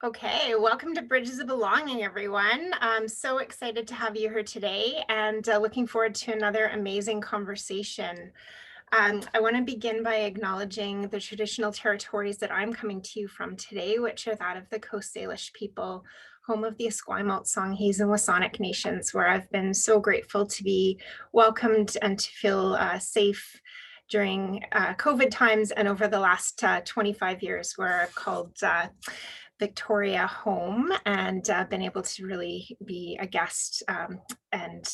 Okay, welcome to Bridges of Belonging, everyone. I'm so excited to have you here today and looking forward to another amazing conversation. I want to begin by acknowledging the traditional territories that I'm coming to you from today, which are that of the Coast Salish people, home of the Esquimalt, Songhees, and Wasanic nations, where I've been so grateful to be welcomed and to feel safe during COVID times and over the last 25 years, where I've called Victoria home and been able to really be a guest and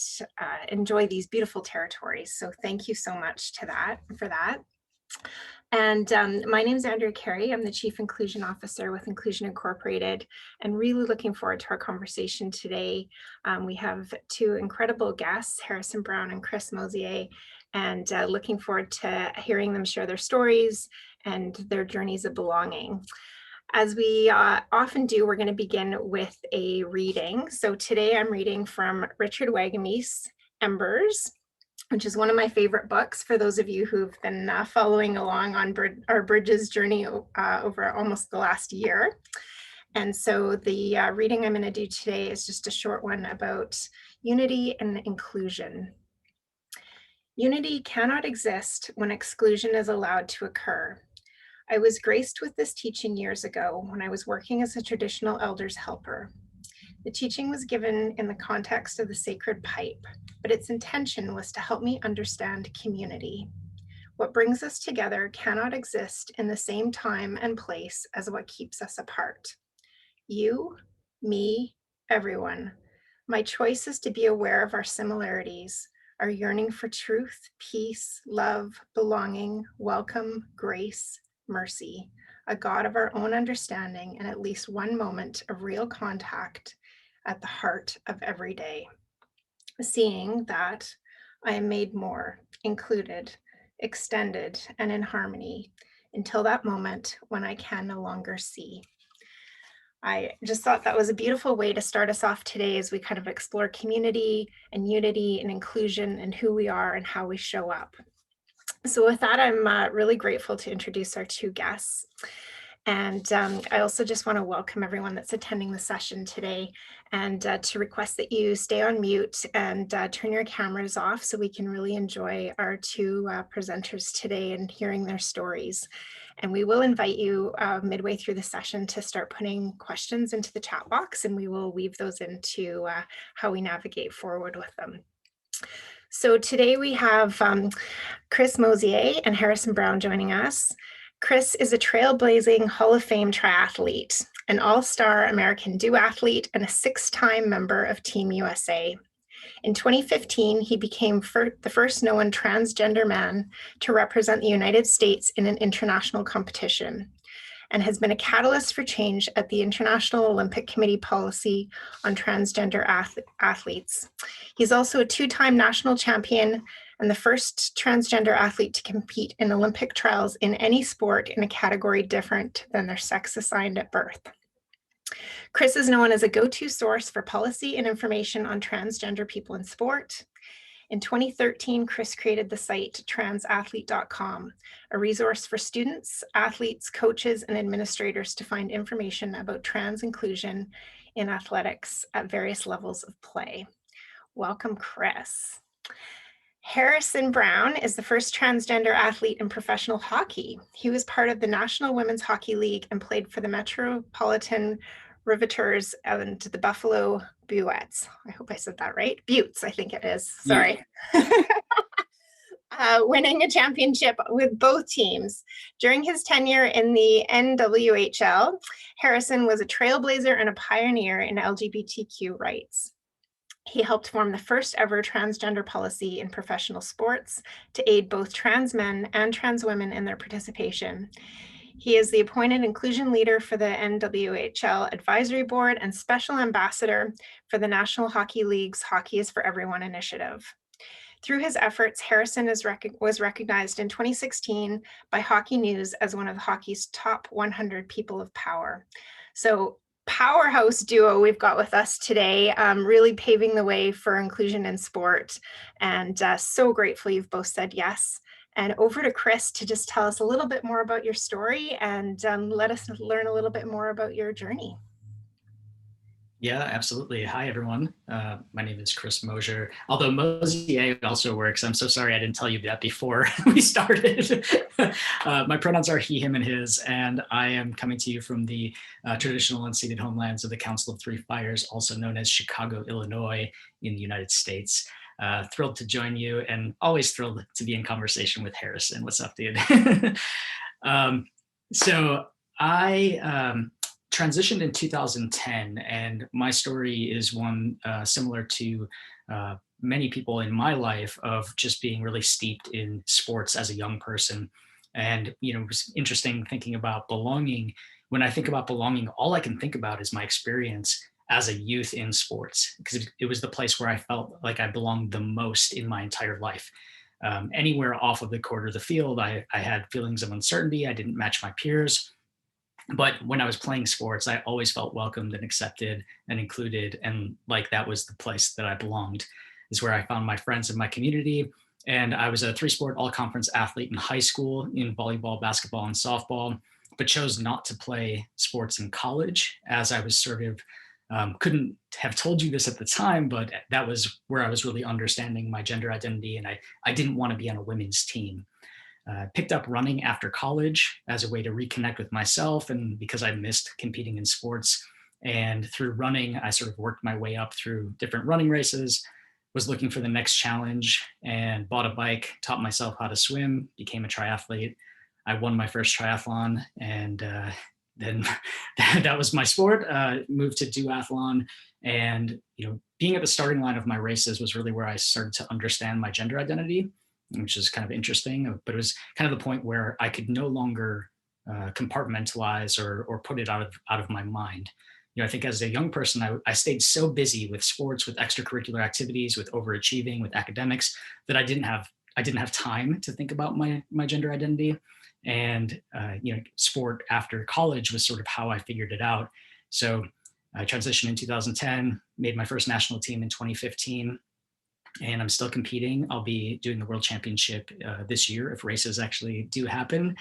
enjoy these beautiful territories. So thank you so much for that. And my name is Andrea Carey. I'm the Chief Inclusion Officer with Inclusion Incorporated, and really looking forward to our conversation today. We have two incredible guests, Harrison Browne and Chris Mosier, and looking forward to hearing them share their stories and their journeys of belonging. As we often do, we're going to begin with a reading. So today I'm reading from Richard Wagamese, Embers, which is one of my favorite books for those of you who've been following along on our Bridges journey over almost the last year. And so the reading I'm going to do today is just a short one about unity and inclusion. Unity cannot exist when exclusion is allowed to occur. I was graced with this teaching years ago when I was working as a traditional elder's helper. The teaching was given in the context of the sacred pipe, but its intention was to help me understand community. What brings us together cannot exist in the same time and place as what keeps us apart. You, me, everyone. My choice is to be aware of our similarities, our yearning for truth, peace, love, belonging, welcome, grace, mercy, a God of our own understanding, and at least one moment of real contact at the heart of every day. Seeing that I am made more, included, extended, and in harmony until that moment when I can no longer see. I just thought that was a beautiful way to start us off today as we kind of explore community and unity and inclusion and who we are and how we show up. So with that, I'm really grateful to introduce our two guests. And I also just want to welcome everyone that's attending the session today and to request that you stay on mute and turn your cameras off so we can really enjoy our two presenters today and hearing their stories. And we will invite you midway through the session to start putting questions into the chat box, and we will weave those into how we navigate forward with them. So today we have Chris Mosier and Harrison Browne joining us. Chris is a trailblazing Hall of Fame triathlete, an all-star American duathlete, and a six-time member of Team USA. In 2015, he became the first known transgender man to represent the United States in an international competition, and has been a catalyst for change at the International Olympic Committee policy on transgender athletes. He's also a two-time national champion and the first transgender athlete to compete in Olympic trials in any sport in a category different than their sex assigned at birth. Chris is known as a go-to source for policy and information on transgender people in sport. In 2013, Chris created the site transathlete.com, a resource for students, athletes, coaches, and administrators to find information about trans inclusion in athletics at various levels of play. Welcome, Chris. Harrison Browne is the first transgender athlete in professional hockey. He was part of the National Women's Hockey League and played for the Metropolitan Riveters and the Buffalo Buettes. I hope I said that right. Buttes, I think it is. Sorry. Winning a championship with both teams. During his tenure in the NWHL, Harrison was a trailblazer and a pioneer in LGBTQ rights. He helped form the first ever transgender policy in professional sports to aid both trans men and trans women in their participation. He is the appointed inclusion leader for the NWHL Advisory Board and special ambassador for the National Hockey League's Hockey is for Everyone initiative. Through his efforts, Harrison was recognized in 2016 by Hockey News as one of hockey's top 100 people of power. So powerhouse duo we've got with us today, really paving the way for inclusion in sport. And so grateful you've both said yes. And over to Chris to just tell us a little bit more about your story and let us learn a little bit more about your journey. Yeah, absolutely. Hi, everyone. My name is Chris Mosher. Although Mosier also works, I'm so sorry I didn't tell you that before we started. My pronouns are he, him, and his, and I am coming to you from the traditional unceded homelands of the Council of Three Fires, also known as Chicago, Illinois, in the United States. Thrilled to join you, and always thrilled to be in conversation with Harrison. What's up, dude? um, so I transitioned in 2010, and my story is one similar to many people in my life of just being really steeped in sports as a young person. And it was interesting thinking about belonging. When I think about belonging, all I can think about is my experience as a youth in sports, because it was the place where I felt like I belonged the most in my entire life. Anywhere off of the court or the field, I had feelings of uncertainty. I didn't match my peers. But when I was playing sports, I always felt welcomed and accepted and included. And like that was the place that I belonged, is where I found my friends and my community. And I was a three sport all conference athlete in high school in volleyball, basketball, and softball, but chose not to play sports in college as I was sort of couldn't have told you this at the time, but that was where I was really understanding my gender identity. And I didn't want to be on a women's team. Picked up running after college as a way to reconnect with myself, and because I missed competing in sports. And through running, I sort of worked my way up through different running races, was looking for the next challenge, and bought a bike, taught myself how to swim, became a triathlete. I won my first triathlon, and then that was my sport. Moved to duathlon, and being at the starting line of my races was really where I started to understand my gender identity, which is kind of interesting. But it was kind of the point where I could no longer compartmentalize or put it out of my mind. I think as a young person, I stayed so busy with sports, with extracurricular activities, with overachieving, with academics, that I didn't have time to think about my gender identity. And sport after college was sort of how I figured it out. So I transitioned in 2010, made my first national team in 2015, and I'm still competing. I'll be doing the world championship this year if races actually do happen.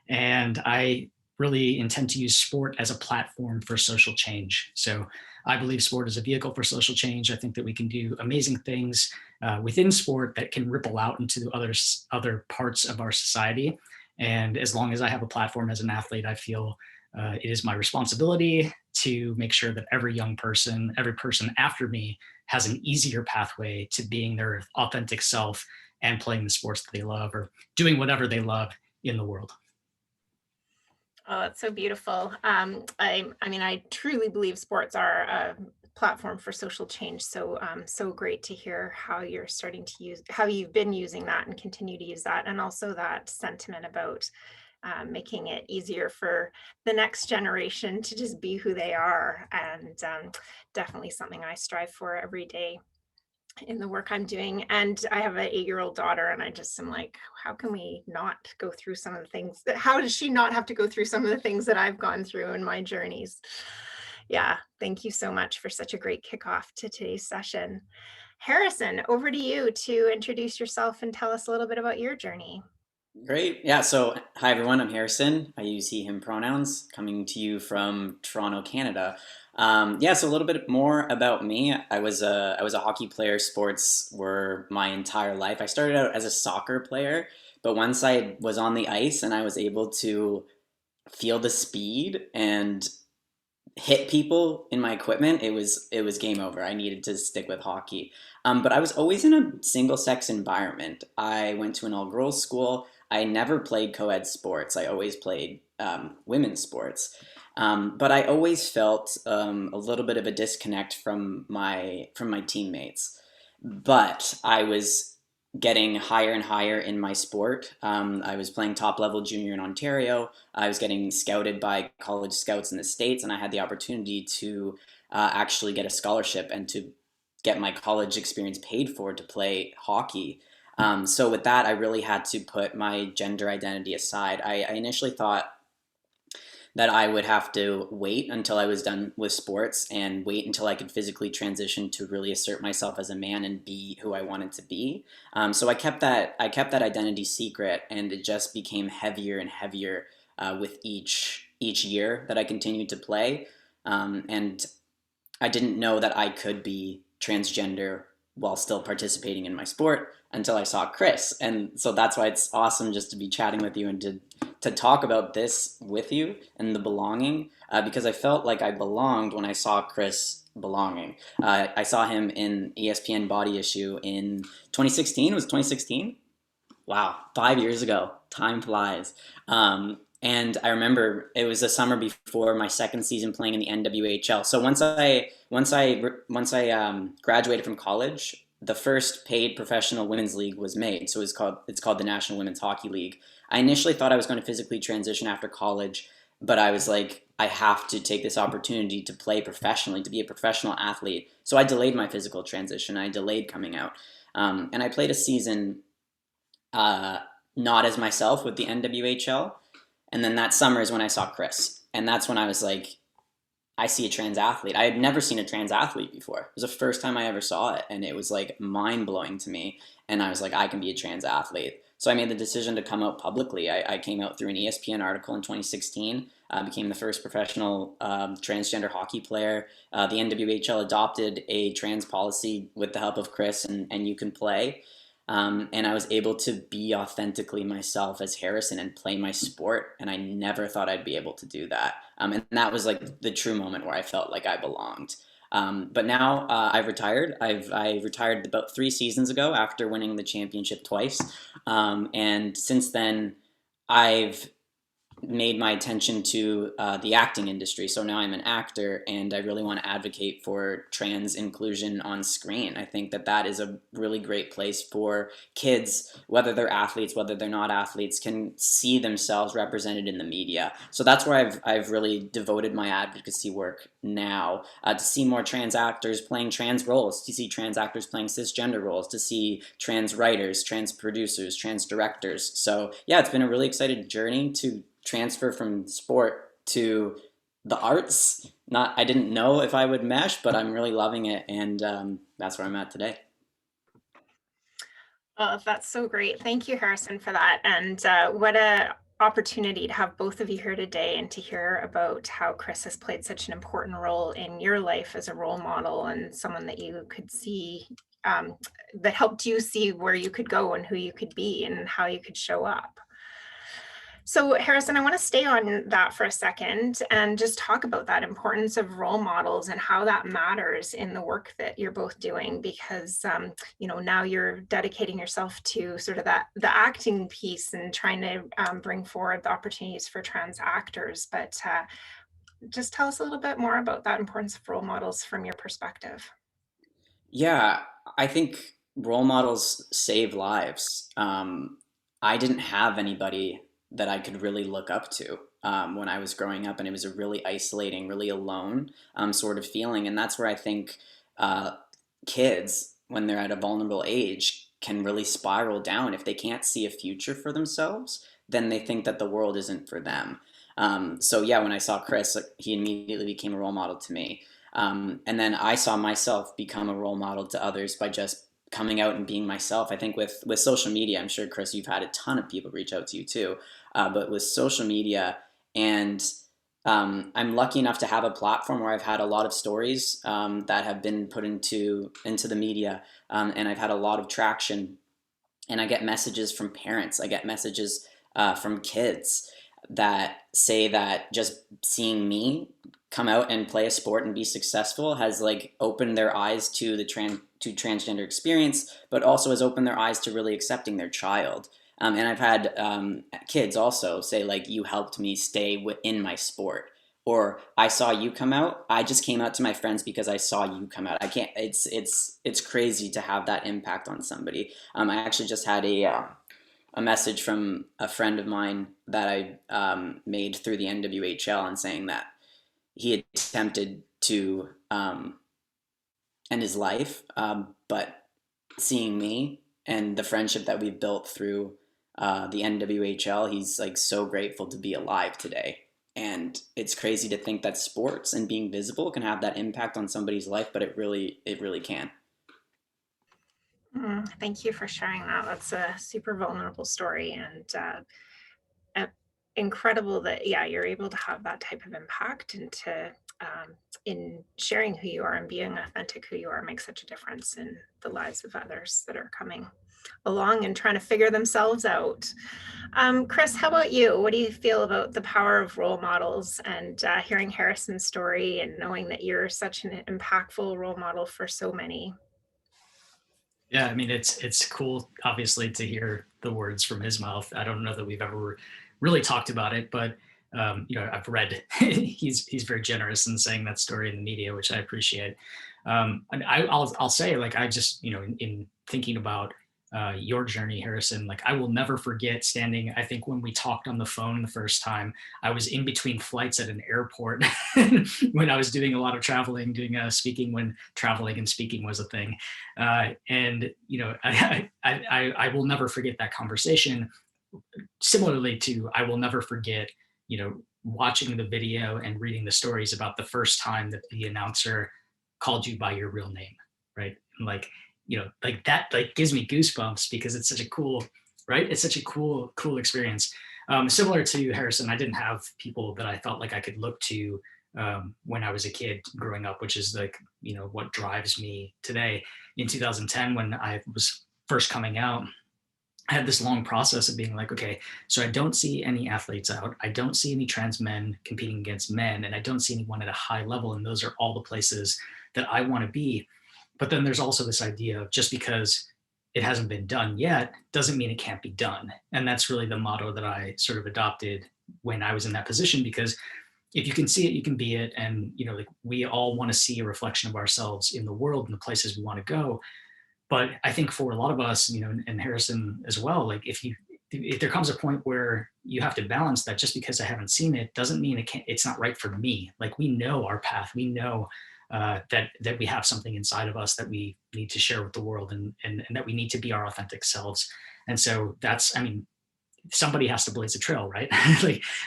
And I really intend to use sport as a platform for social change. So I believe sport is a vehicle for social change. I think that we can do amazing things within sport that can ripple out into other parts of our society. And as long as I have a platform as an athlete, I feel it is my responsibility to make sure that every young person, every person after me, has an easier pathway to being their authentic self and playing the sports that they love or doing whatever they love in the world. Oh, that's so beautiful. I mean, I truly believe sports are a platform for social change. So, so great to hear how you're starting to use, how you've been using that and continue to use that, and also that sentiment about making it easier for the next generation to just be who they are. And definitely something I strive for every day in the work I'm doing. And I have an 8-year-old daughter, and I just am like, how can we not go through some of the things that, how does she not have to go through some of the things that I've gone through in my journeys? Yeah, thank you so much for such a great kickoff to today's session. Harrison, over to you to introduce yourself and tell us a little bit about your journey. Great. Yeah. So, hi everyone. I'm Harrison. I use he/him pronouns. Coming to you from Toronto, Canada. Yeah. So a little bit more about me. I was a hockey player. Sports were my entire life. I started out as a soccer player, but once I was on the ice and I was able to feel the speed and hit people in my equipment, it was game over. I needed to stick with hockey. But I was always in a single sex environment. I went to an all girls school. I never played co-ed sports. I always played women's sports. But I always felt a little bit of a disconnect from my teammates. But I was getting higher and higher in my sport. I was playing top level junior in Ontario. I was getting scouted by college scouts in the States, and I had the opportunity to actually get a scholarship and to get my college experience paid for to play hockey. So, with that, I really had to put my gender identity aside. I initially thought that I would have to wait until I was done with sports and wait until I could physically transition to really assert myself as a man and be who I wanted to be. So I kept that identity secret, and it just became heavier and heavier with each year that I continued to play. And I didn't know that I could be transgender while still participating in my sport until I saw Chris. And so that's why it's awesome just to be chatting with you and to talk about this with you and the belonging, because I felt like I belonged when I saw Chris belonging. I saw him in ESPN Body Issue in 2016. Was it 2016? Wow, 5 years ago. Time flies. And I remember it was the summer before my second season playing in the NWHL. So once I graduated from college, the first paid professional women's league was made. So it's called the National Women's Hockey League. I initially thought I was going to physically transition after college, but I was like, I have to take this opportunity to play professionally, to be a professional athlete. So I delayed my physical transition. I delayed coming out, and I played a season uh, not as myself with the NWHL. And then that summer is when I saw Chris. And that's when I was like, I see a trans athlete. I had never seen a trans athlete before. It was the first time I ever saw it. And it was like mind blowing to me. And I was like, I can be a trans athlete. So I made the decision to come out publicly. I came out through an ESPN article in 2016, became the first professional transgender hockey player. The NWHL adopted a trans policy with the help of Chris, and you can play. And I was able to be authentically myself as Harrison and play my sport. And I never thought I'd be able to do that. And that was like the true moment where I felt like I belonged. But now I've retired. I retired about 3 seasons ago after winning the championship twice. And since then, I've made my attention to the acting industry. So now I'm an actor, and I really want to advocate for trans inclusion on screen. I think that that is a really great place for kids, whether they're athletes, whether they're not athletes, can see themselves represented in the media. So that's where I've really devoted my advocacy work now, to see more trans actors playing trans roles, to see trans actors playing cisgender roles, to see trans writers, trans producers, trans directors. So yeah, it's been a really exciting journey to transfer from sport to the arts. Not, I didn't know if I would mesh, but I'm really loving it, and that's where I'm at today. Oh, that's so great. Thank you, Harrison, for that. And what a opportunity to have both of you here today and to hear about how Chris has played such an important role in your life as a role model and someone that you could see, that helped you see where you could go and who you could be and how you could show up. So, Harrison, I want to stay on that for a second and just talk about that importance of role models and how that matters in the work that you're both doing, because now you're dedicating yourself to sort of the acting piece and trying to bring forward the opportunities for trans actors. But just tell us a little bit more about that importance of role models from your perspective. Yeah, I think role models save lives. I didn't have anybody that I could really look up to when I was growing up, and it was a really isolating, really alone sort of feeling. And that's where I think uh, kids, when they're at a vulnerable age, can really spiral down. If they can't see a future for themselves, then they think that the world isn't for them. So yeah, when I saw Chris, like, he immediately became a role model to me. And then I saw myself become a role model to others by just coming out and being myself. I think with social media, I'm sure, Chris, you've had a ton of people reach out to you too. But with social media, and I'm lucky enough to have a platform where I've had a lot of stories that have been put into the media, and I've had a lot of traction. And I get messages from parents. I get messages from kids that say that just seeing me come out and play a sport and be successful has like opened their eyes to the transgender experience, but also has opened their eyes to really accepting their child. And I've had kids also say like, you helped me stay within my sport, or I saw you come out. I just came out to my friends because I saw you come out. I can't. It's crazy to have that impact on somebody. I actually just had a message from a friend of mine that I made through the NWHL, and saying that he had attempted to end his life, but seeing me and the friendship that we built through the NWHL, he's like so grateful to be alive today. And it's crazy to think that sports and being visible can have that impact on somebody's life, but it really can. Thank you for sharing that. That's a super vulnerable story, and incredible that, yeah, you're able to have that type of impact and to in sharing who you are and being authentic who you are makes such a difference in the lives of others that are coming along and trying to figure themselves out. Chris, how about you? What do you feel about the power of role models and hearing Harrison's story and knowing that you're such an impactful role model for so many? Yeah, I mean it's cool, obviously, to hear the words from his mouth. I don't know that we've ever really talked about it, but I've read he's very generous in saying that story in the media, which I appreciate. And I'll say, like, I just, in thinking about your journey, Harrison, like, I will never forget standing. I think when we talked on the phone the first time, I was in between flights at an airport when I was doing a lot of traveling, doing speaking when traveling and speaking was a thing. And I will never forget that conversation. Similarly to, I will never forget, watching the video and reading the stories about the first time that the announcer called you by your real name, right? And like, like that, like, gives me goosebumps because it's such a cool, right? It's such a cool experience. Similar to Harrison, I didn't have people that I felt like I could look to when I was a kid growing up, which is like, what drives me today. In 2010, when I was first coming out, I had this long process of being like, okay, so I don't see any athletes out. I don't see any trans men competing against men, and I don't see anyone at a high level. And those are all the places that I want to be. But then there's also this idea of, just because it hasn't been done yet doesn't mean it can't be done. And that's really the motto that I sort of adopted when I was in that position, because if you can see it, you can be it. And, like, we all want to see a reflection of ourselves in the world and the places we want to go. But I think for a lot of us, and Harrison as well, like, if there comes a point where you have to balance that, just because I haven't seen it doesn't mean it's not right for me. Like, we know our path, we know that we have something inside of us that we need to share with the world, and that we need to be our authentic selves. And so that's, I mean, somebody has to blaze a trail, right?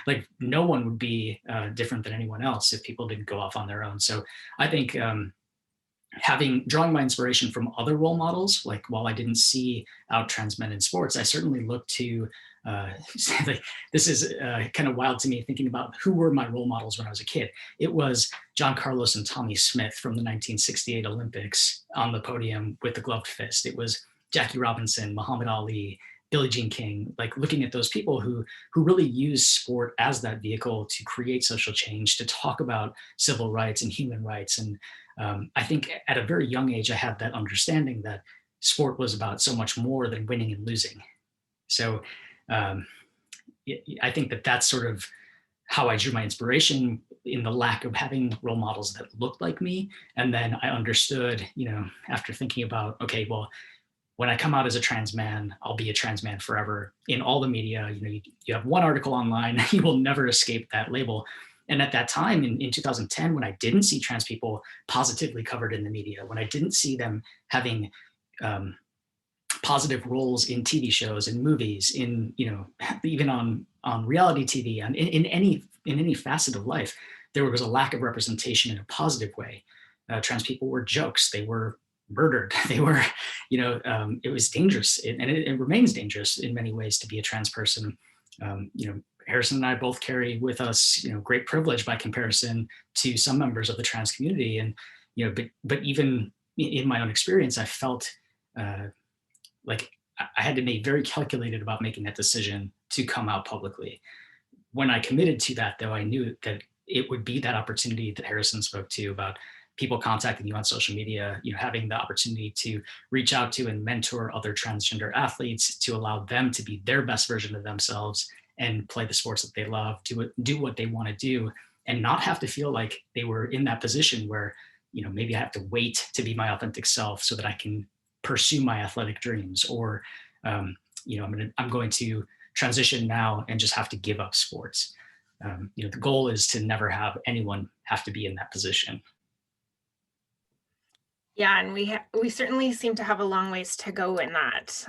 like no one would be different than anyone else if people didn't go off on their own. So I think drawing my inspiration from other role models, like, while I didn't see out trans men in sports, I certainly looked to like, this is kind of wild to me, thinking about who were my role models when I was a kid. It was John Carlos and Tommy Smith from the 1968 Olympics on the podium with the gloved fist. It was Jackie Robinson, Muhammad Ali, Billie Jean King, like, looking at those people who really use sport as that vehicle to create social change, to talk about civil rights and human rights. And I think at a very young age, I had that understanding that sport was about so much more than winning and losing. So um, I think that that's sort of how I drew my inspiration, in the lack of having role models that looked like me. And then I understood, after thinking about, okay, well, when I come out as a trans man, I'll be a trans man forever in all the media. You have one article online, you will never escape that label. And at that time, in 2010, when I didn't see trans people positively covered in the media, when I didn't see them having positive roles in TV shows and movies, in, even on reality TV, and in any facet of life, there was a lack of representation in a positive way. Trans people were jokes. They were murdered. They were, it was dangerous, and it remains dangerous in many ways to be a trans person. Harrison and I both carry with us, great privilege by comparison to some members of the trans community. And, but even in my own experience, I felt like I had to be very calculated about making that decision to come out publicly. When I committed to that, though, I knew that it would be that opportunity that Harrison spoke to, about people contacting you on social media, having the opportunity to reach out to and mentor other transgender athletes, to allow them to be their best version of themselves and play the sports that they love, to do what they want to do, and not have to feel like they were in that position where, maybe I have to wait to be my authentic self so that I can pursue my athletic dreams, or, I'm going to transition now and just have to give up sports. The goal is to never have anyone have to be in that position. Yeah, and we certainly seem to have a long ways to go in that.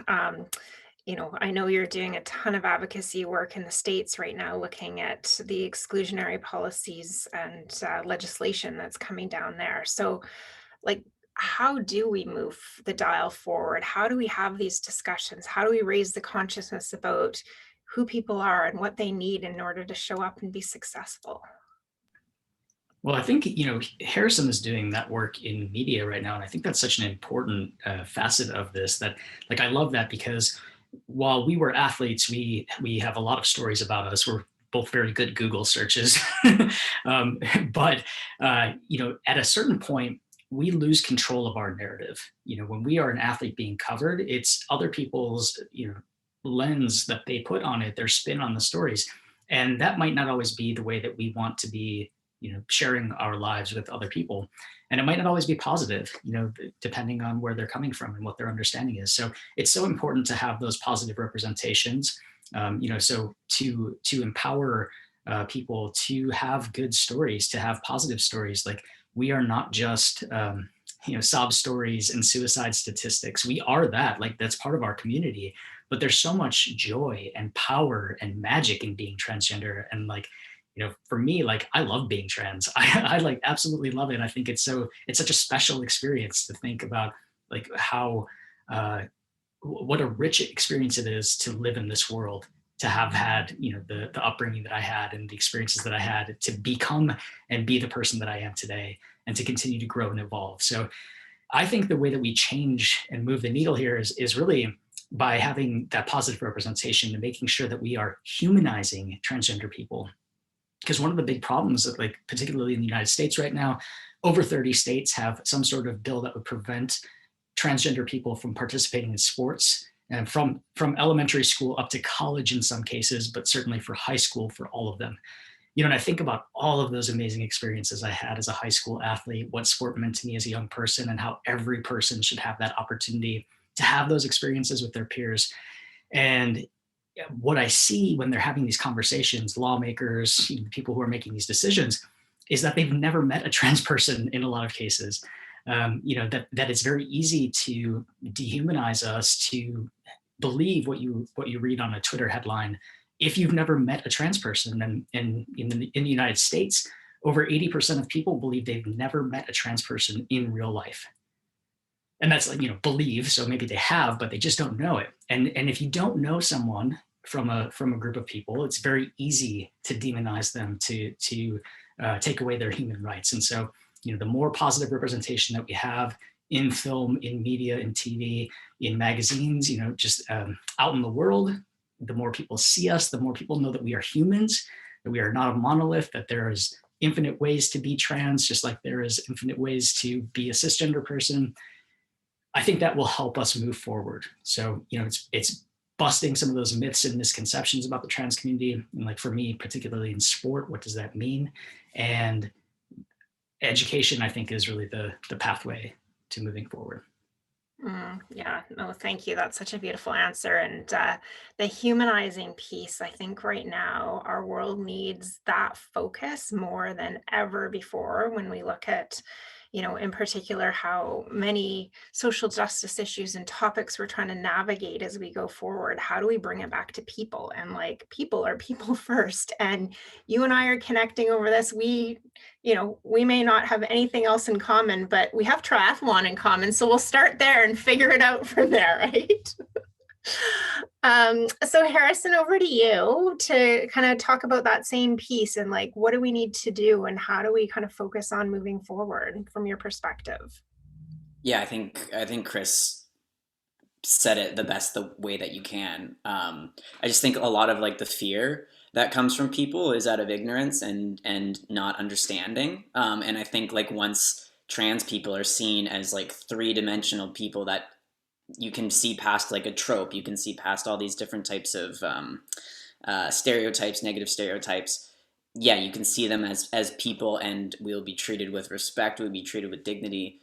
I know you're doing a ton of advocacy work in the States right now, looking at the exclusionary policies and legislation that's coming down there. So, like, how do we move the dial forward? How do we have these discussions? How do we raise the consciousness about who people are and what they need in order to show up and be successful? Well, I think, Harrison is doing that work in media right now. And I think that's such an important facet of this that, like, I love that because while we were athletes, we have a lot of stories about us. We're both very good Google searches. um, but, at a certain point, we lose control of our narrative. When we are an athlete being covered, it's other people's, lens that they put on it, their spin on the stories. And that might not always be the way that we want to be sharing our lives with other people, and it might not always be positive, depending on where they're coming from and what their understanding is. So it's so important to have those positive representations, so to empower people to have good stories, to have positive stories. Like, we are not just sob stories and suicide statistics. We are that, like, that's part of our community, but there's so much joy and power and magic in being transgender. And, like, for me, like, I love being trans. I like absolutely love it. I think it's such a special experience to think about, like, how what a rich experience it is to live in this world, to have had, the upbringing that I had and the experiences that I had to become and be the person that I am today, and to continue to grow and evolve. So I think the way that we change and move the needle here is really by having that positive representation and making sure that we are humanizing transgender people. Because one of the big problems that, like, particularly in the United States right now, over 30 states have some sort of bill that would prevent transgender people from participating in sports, and from elementary school up to college in some cases, but certainly for high school for all of them. And I think about all of those amazing experiences I had as a high school athlete, what sport meant to me as a young person, and how every person should have that opportunity to have those experiences with their peers. And what I see when they're having these conversations, lawmakers, people who are making these decisions, is that they've never met a trans person in a lot of cases. That it's very easy to dehumanize us, to believe what you read on a Twitter headline if you've never met a trans person. And in the United States, over 80% of people believe they've never met a trans person in real life. And that's, like, believe, so maybe they have, but they just don't know it. And if you don't know someone from a group of people, it's very easy to demonize them, to take away their human rights. And so, the more positive representation that we have in film, in media, in TV, in magazines, just out in the world, the more people see us, the more people know that we are humans, that we are not a monolith, that there is infinite ways to be trans, just like there is infinite ways to be a cisgender person. I think that will help us move forward. So, it's busting some of those myths and misconceptions about the trans community. And, like, for me, particularly in sport, what does that mean? And education, I think, is really the pathway to moving forward. Yeah, no, thank you. That's such a beautiful answer. And the humanizing piece, I think right now our world needs that focus more than ever before when we look at, in particular, how many social justice issues and topics we're trying to navigate as we go forward. How do we bring it back to people? And, like, people are people first. And you and I are connecting over this. We may not have anything else in common, but we have triathlon in common. So we'll start there and figure it out from there, right? So Harrison, over to you to kind of talk about that same piece and, like, what do we need to do and how do we kind of focus on moving forward from your perspective? Yeah, I think Chris said it the best the way that you can. I just think a lot of, like, the fear that comes from people is out of ignorance and not understanding. And I think, like, once trans people are seen as, like, three-dimensional people that you can see past, like, a trope, you can see past all these different types of stereotypes, negative stereotypes. Yeah, you can see them as people, and we'll be treated with respect. We'll be treated with dignity,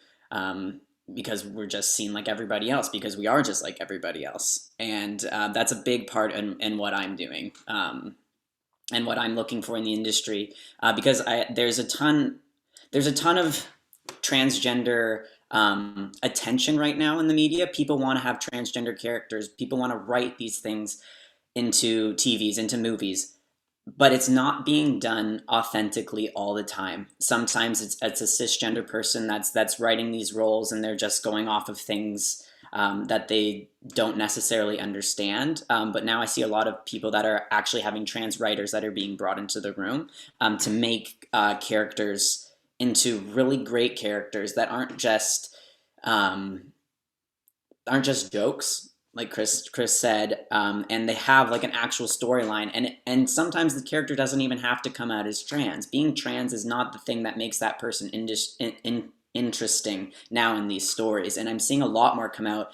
because we're just seen like everybody else, because we are just like everybody else. And that's a big part in what I'm doing, and what I'm looking for in the industry, because there's a ton of transgender attention right now in the media. People want to have transgender characters. People want to write these things into TVs, into movies, but it's not being done authentically all the time. Sometimes it's a cisgender person that's writing these roles, and they're just going off of things that they don't necessarily understand. But now I see a lot of people that are actually having trans writers that are being brought into the room to make characters into really great characters that aren't just jokes, like Chris said, and they have like an actual storyline. And sometimes the character doesn't even have to come out as trans. Being trans is not the thing that makes that person interesting now in these stories. And I'm seeing a lot more come out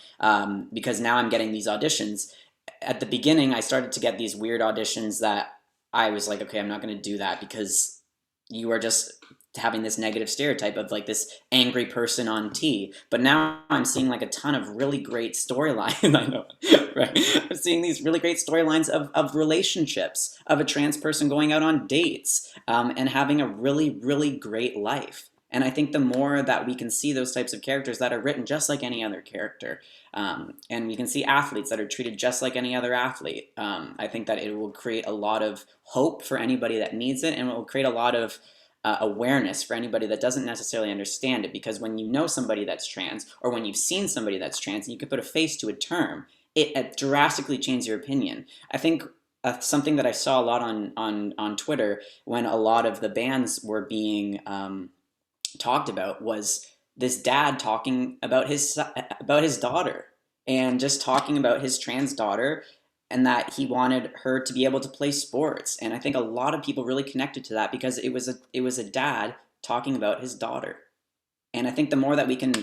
because now I'm getting these auditions. At the beginning, I started to get these weird auditions that I was like, okay, I'm not going to do that because you are just having this negative stereotype of like this angry person on T. But now I'm seeing like a ton of really great storylines. I know, right? I'm seeing these really great storylines of relationships, of a trans person going out on dates, and having a really, really great life. And I think the more that we can see those types of characters that are written just like any other character, and we can see athletes that are treated just like any other athlete, I think that it will create a lot of hope for anybody that needs it, and it will create a lot of awareness for anybody that doesn't necessarily understand it. Because when you know somebody that's trans, or when you've seen somebody that's trans, and you can put a face to a term, it drastically changes your opinion. I think something that I saw a lot on Twitter when a lot of the bans were being talked about was this dad talking about his daughter, and just talking about his trans daughter, and that he wanted her to be able to play sports. And I think a lot of people really connected to that because it was a dad talking about his daughter. And I think the more that we can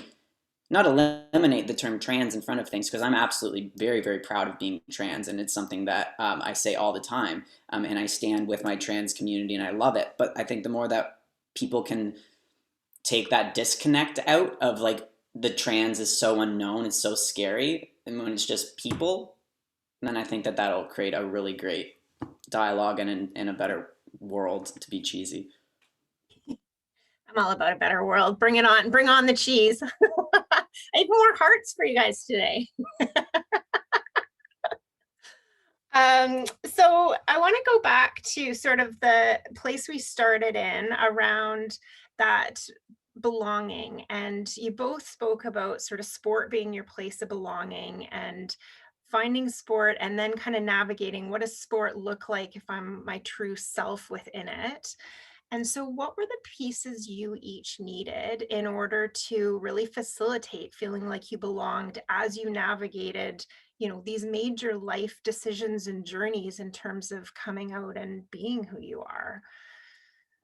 not eliminate the term trans in front of things, because I'm absolutely very, very proud of being trans, and it's something that I say all the time, and I stand with my trans community, and I love it. But I think the more that people can take that disconnect out of like the trans is so unknown, it's so scary, and when it's just people, then I think that that'll create a really great dialogue and a better world, to be cheesy. I'm all about a better world. Bring it on. Bring on the cheese. I have more hearts for you guys today. So I want to go back to sort of the place we started in around that belonging. And you both spoke about sort of sport being your place of belonging and finding sport, and then kind of navigating what does sport look like if I'm my true self within it. And so what were the pieces you each needed in order to really facilitate feeling like you belonged as you navigated, these major life decisions and journeys in terms of coming out and being who you are?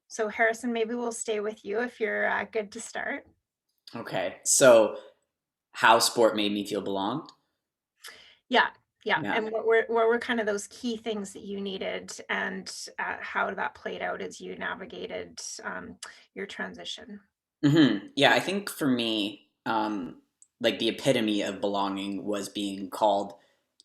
So Harrison, maybe we'll stay with you if you're good to start. Okay, so how sport made me feel belonged? Yeah. Yeah. And what were kind of those key things that you needed, and how that played out as you navigated your transition? Yeah, I think for me, like the epitome of belonging was being called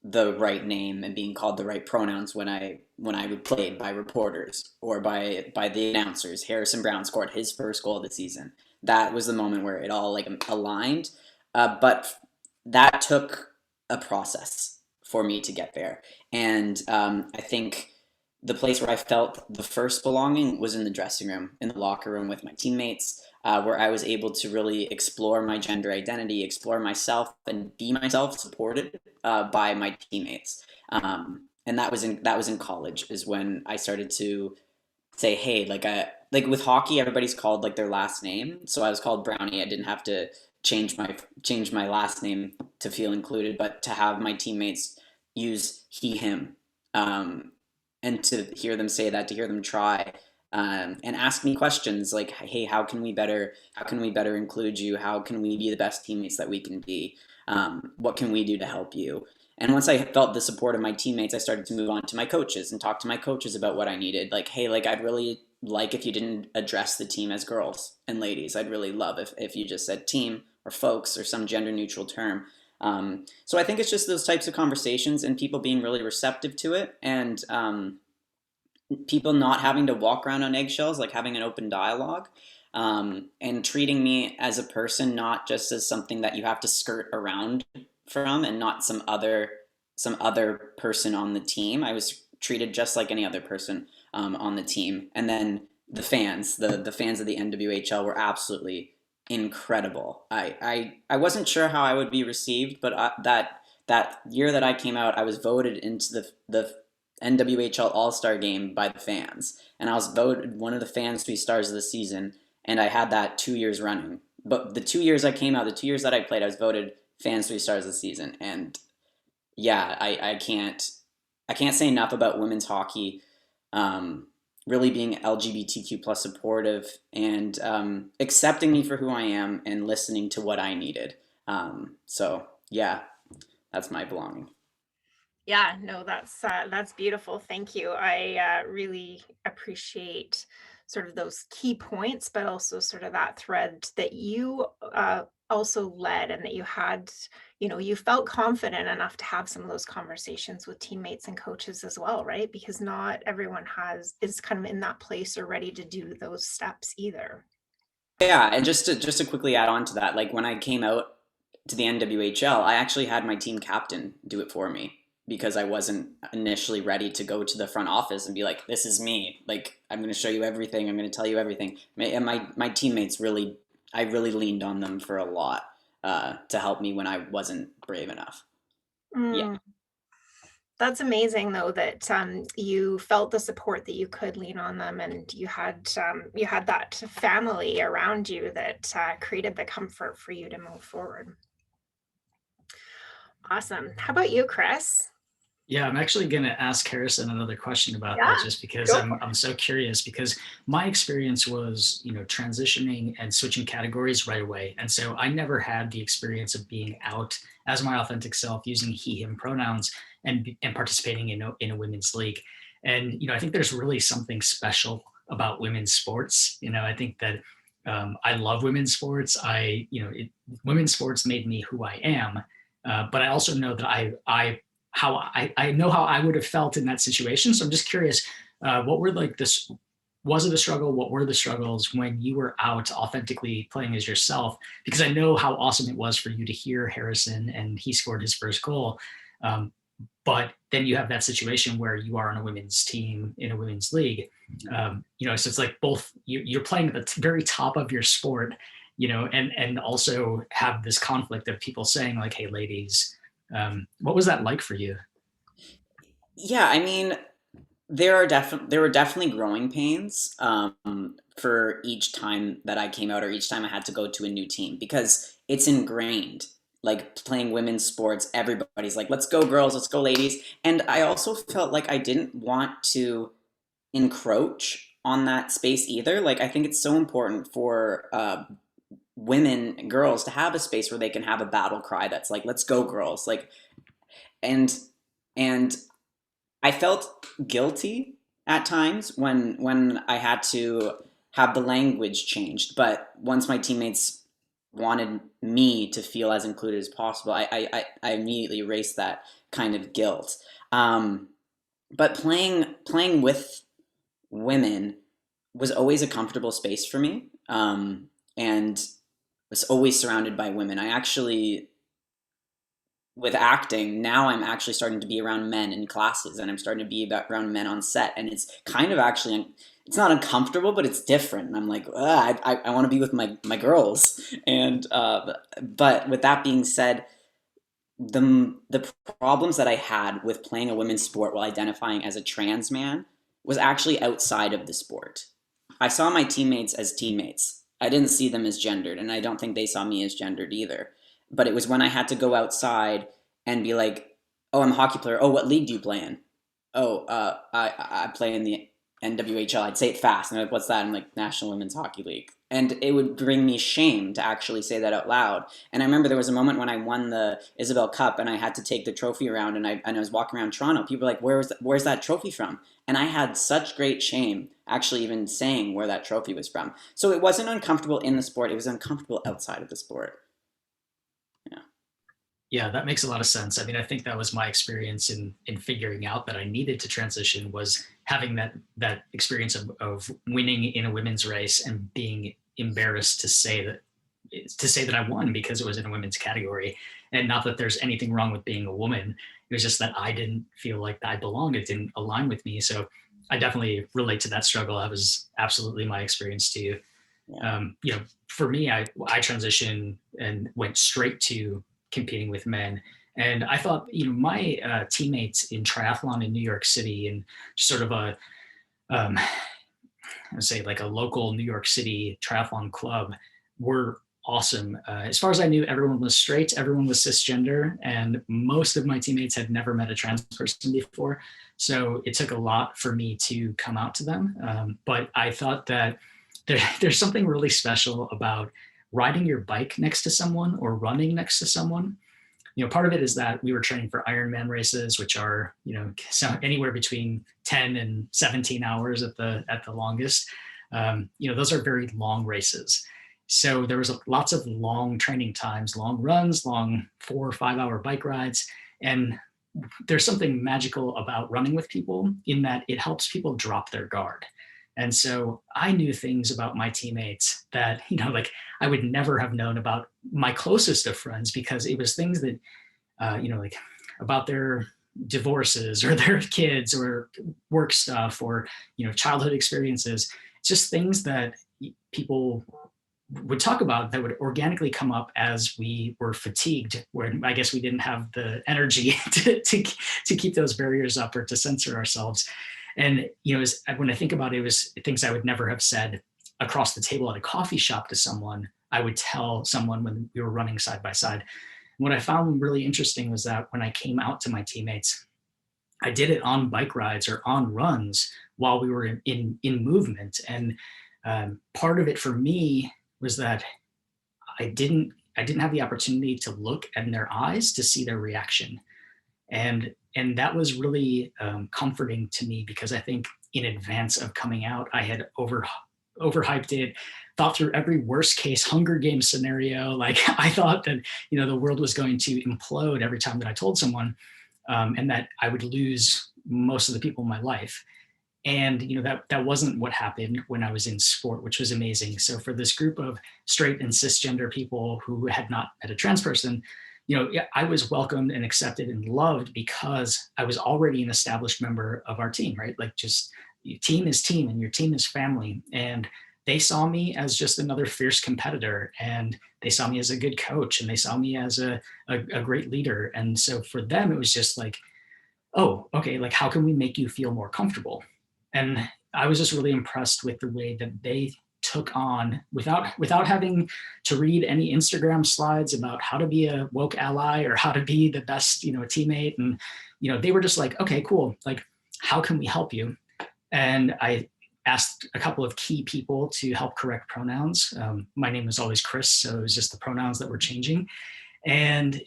the right name and being called the right pronouns when I would play by reporters or by the announcers. Harrison Browne scored his first goal of the season. That was the moment where it all like aligned, but that took a process for me to get there. And I think the place where I felt the first belonging was in the dressing room, in the locker room with my teammates, where I was able to really explore my gender identity, explore myself, and be myself, supported by my teammates. And that was in college, is when I started to say, hey, like with hockey, everybody's called like their last name. So I was called Brownie. I didn't have to change my last name to feel included, but to have my teammates use he him, and to hear them say that, to hear them try, and ask me questions like, hey, how can we better include you? How can we be the best teammates that we can be? What can we do to help you? And once I felt the support of my teammates, I started to move on to my coaches and talk to my coaches about what I needed. Like, hey, like I'd really like if you didn't address the team as girls and ladies. I'd really love if you just said team or folks or some gender neutral term. So I think it's just those types of conversations and people being really receptive to it, and people not having to walk around on eggshells, like having an open dialogue, and treating me as a person, not just as something that you have to skirt around from, and not some other person on the team. I was treated just like any other person on the team. And then the fans of the NWHL were absolutely incredible. I wasn't sure how I would be received, but that year that I came out, I was voted into the NWHL All-Star game by the fans, and I was voted one of the fans 3 stars of the season. and I had that 2 years running. But the 2 years I came out, the 2 years that I played, I was voted fans 3 stars this season, and yeah, I can't say enough about women's hockey. Really being LGBTQ plus supportive and accepting me for who I am and listening to what I needed. So yeah, that's my belonging. Yeah, no, that's beautiful. Thank you. I really appreciate sort of those key points, but also sort of that thread that you also led, and that you had, you felt confident enough to have some of those conversations with teammates and coaches as well, right? Because not everyone is kind of in that place or ready to do those steps either. Yeah, and just to quickly add on to that, like when I came out to the NWHL, I actually had my team captain do it for me because I wasn't initially ready to go to the front office and be like, "This is me. Like I'm going to show you everything. I'm going to tell you everything." And my teammates really, I really leaned on them for a lot to help me when I wasn't brave enough. Yeah. Mm. That's amazing though that you felt the support that you could lean on them, and you had that family around you that created the comfort for you to move forward. Awesome. How about you, Chris? Yeah, I'm actually going to ask Harrison another question about that, Yeah, just because go I'm for I'm so curious, because my experience was, transitioning and switching categories right away. And so I never had the experience of being out as my authentic self, using he him pronouns, and participating in a women's league. And I think there's really something special about women's sports. I think that I love women's sports. Women's sports made me who I am. But I also know that I know how I would have felt in that situation. So I'm just curious, what were like this? Was it a struggle? What were the struggles when you were out authentically playing as yourself? Because I know how awesome it was for you to hear Harrison and he scored his first goal. Um, but then you have that situation where you are on a women's team in a women's league. So it's like both you're playing at the very top of your sport, and also have this conflict of people saying like, "Hey, ladies." What was that like for you? Yeah, I mean, there were definitely growing pains for each time that I came out or each time I had to go to a new team because it's ingrained. Like playing women's sports, everybody's like, "Let's go, girls! Let's go, ladies!" And I also felt like I didn't want to encroach on that space either. Like I think it's so important for women and girls to have a space where they can have a battle cry that's like, "Let's go, girls!" Like and and I felt guilty at times when I had to have the language changed. But once my teammates wanted me to feel as included as possible, I immediately erased that kind of guilt. Um, but playing with women was always a comfortable space for me, and was always surrounded by women. I actually with acting now I'm actually starting to be around men in classes and I'm starting to be around men on set, and it's kind of actually it's not uncomfortable but it's different, and I'm like I want to be with my girls, and but with that being said, the problems that I had with playing a women's sport while identifying as a trans man was actually outside of the sport. I saw my teammates as teammates. I didn't see them as gendered, and I don't think they saw me as gendered either. But it was when I had to go outside and be like, "Oh, I'm a hockey player. Oh, what league do you play in? Oh, I play in the NWHL." I'd say it fast, and I'm like, "What's that?" I'm like, "National Women's Hockey League." And it would bring me shame to actually say that out loud. And I remember there was a moment when I won the Isabel Cup, and I had to take the trophy around, and I was walking around Toronto. People were like, "Where's that trophy from?" And I had such great shame actually even saying where that trophy was from. So it wasn't uncomfortable in the sport; it was uncomfortable outside of the sport. Yeah. Yeah, that makes a lot of sense. I mean, I think that was my experience in figuring out that I needed to transition, was having that experience of winning in a women's race and being embarrassed to say that I won because it was in a women's category. And not that there's anything wrong with being a woman. It was just that I didn't feel like I belonged. It didn't align with me. So I definitely relate to that struggle. That was absolutely my experience too. Yeah. For me, I transitioned and went straight to competing with men. And I thought, my teammates in triathlon in New York City, and sort of um, would say like a local New York City triathlon club were awesome. As far as I knew, everyone was straight, everyone was cisgender, and most of my teammates had never met a trans person before. So it took a lot for me to come out to them. But I thought that there's something really special about riding your bike next to someone or running next to someone. Part of it is that we were training for Ironman races, which are, anywhere between 10 and 17 hours at the longest. Those are very long races. So there was lots of long training times, long runs, long 4 or 5 hour bike rides. And there's something magical about running with people in that it helps people drop their guard. And so I knew things about my teammates that, like I would never have known about my closest of friends, because it was things that, like about their divorces or their kids or work stuff or, childhood experiences. It's just things that people would talk about that would organically come up as we were fatigued, where I guess we didn't have the energy to keep those barriers up or to censor ourselves. And, when I think about it, it was things I would never have said across the table at a coffee shop to someone. I would tell someone when we were running side by side. And what I found really interesting was that when I came out to my teammates, I did it on bike rides or on runs while we were in movement. And part of it for me was that I didn't have the opportunity to look in their eyes to see their reaction. And that was really comforting to me, because I think in advance of coming out, I had overhyped it, thought through every worst case Hunger Games scenario. Like I thought that, the world was going to implode every time that I told someone, and that I would lose most of the people in my life. And, that wasn't what happened when I was in sport, which was amazing. So for this group of straight and cisgender people who had not met a trans person, I was welcomed and accepted and loved because I was already an established member of our team, right? Like just your team is team and your team is family. And they saw me as just another fierce competitor, and they saw me as a good coach, and they saw me as a great leader. And so for them, it was just like, oh, okay, like how can we make you feel more comfortable? And I was just really impressed with the way that they took on, without having to read any Instagram slides about how to be a woke ally or how to be the best, teammate. And, they were just like, okay, cool. Like, how can we help you? And I asked a couple of key people to help correct pronouns. My name was always Chris, so it was just the pronouns that were changing. And,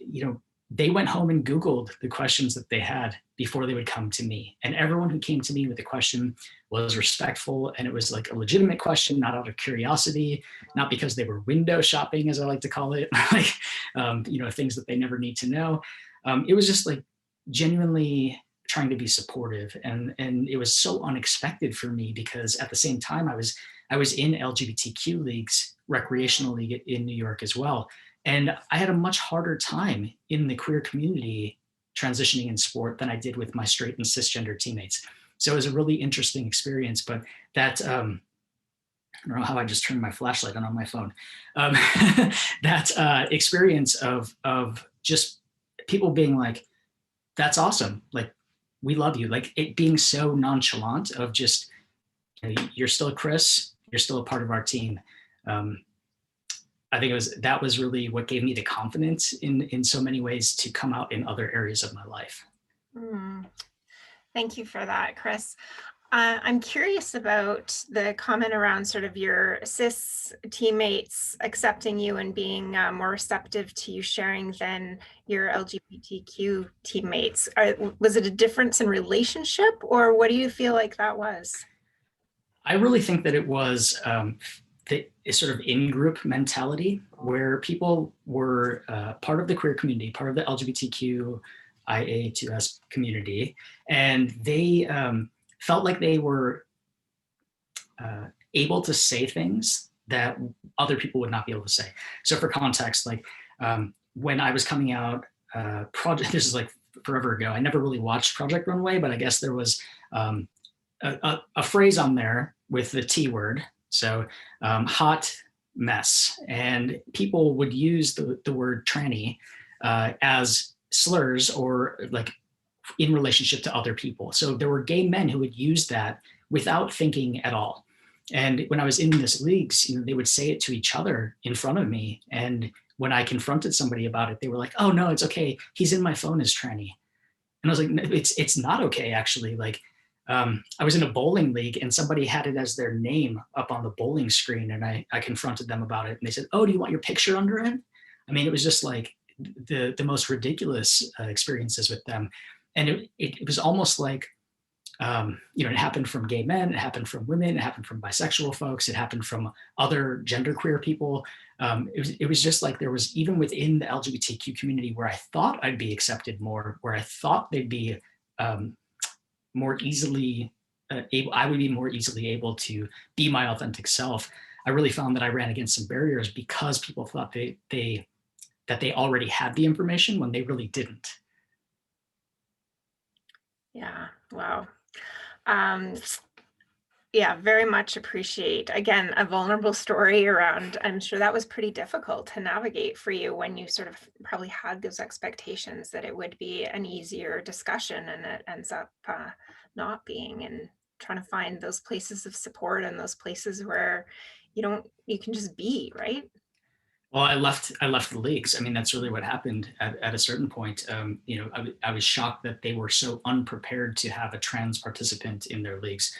they went home and Googled the questions that they had before they would come to me. And everyone who came to me with a question was respectful. And it was like a legitimate question, not out of curiosity, not because they were window shopping, as I like to call it, like, things that they never need to know. It was just like genuinely trying to be supportive. And it was so unexpected for me, because at the same time I was in LGBTQ leagues, recreational league in New York as well. And I had a much harder time in the queer community transitioning in sport than I did with my straight and cisgender teammates. So it was a really interesting experience. But that, I don't know how I just turned my flashlight on my phone. That experience of just people being like, that's awesome. Like, we love you. Like it being so nonchalant of just, you're still Chris, you're still a part of our team. I think that was really what gave me the confidence in so many ways to come out in other areas of my life. Thank you for that, Chris. I'm curious about the comment around sort of your cis teammates accepting you and being more receptive to you sharing than your LGBTQ teammates. Was it a difference in relationship, or what do you feel like that was? I really think that it was the sort of in-group mentality where people were part of the queer community, part of the LGBTQIA2S community, and they felt like they were able to say things that other people would not be able to say. So for context, like when I was coming out, this is like forever ago, I never really watched Project Runway, but I guess there was a phrase on there with the T word. So hot mess. And people would use the word tranny as slurs or like in relationship to other people. So there were gay men who would use that without thinking at all. And when I was in these leagues, they would say it to each other in front of me. And when I confronted somebody about it, they were like, "Oh no, it's okay. He's in my phone as tranny." And I was like, "No, it's not okay, actually." Like, I was in a bowling league and somebody had it as their name up on the bowling screen, and I confronted them about it, and they said, "Oh, do you want your picture under it?" I mean, it was just like the most ridiculous experiences with them, and it was almost like it happened from gay men, it happened from women, it happened from bisexual folks, it happened from other genderqueer people. It was just like there was, even within the LGBTQ community, where I thought I'd be accepted more, where I thought they'd be um, more easily I would be more easily able to be my authentic self. I really found that I ran against some barriers because people thought that they already had the information when they really didn't. Yeah. Wow. Um, yeah, very much appreciate, again, a vulnerable story around, I'm sure that was pretty difficult to navigate for you when you sort of probably had those expectations that it would be an easier discussion, and it ends up not being, and trying to find those places of support and those places where you can just be, right? Well, I left the leagues. I mean, that's really what happened at a certain point. I was shocked that they were so unprepared to have a trans participant in their leagues.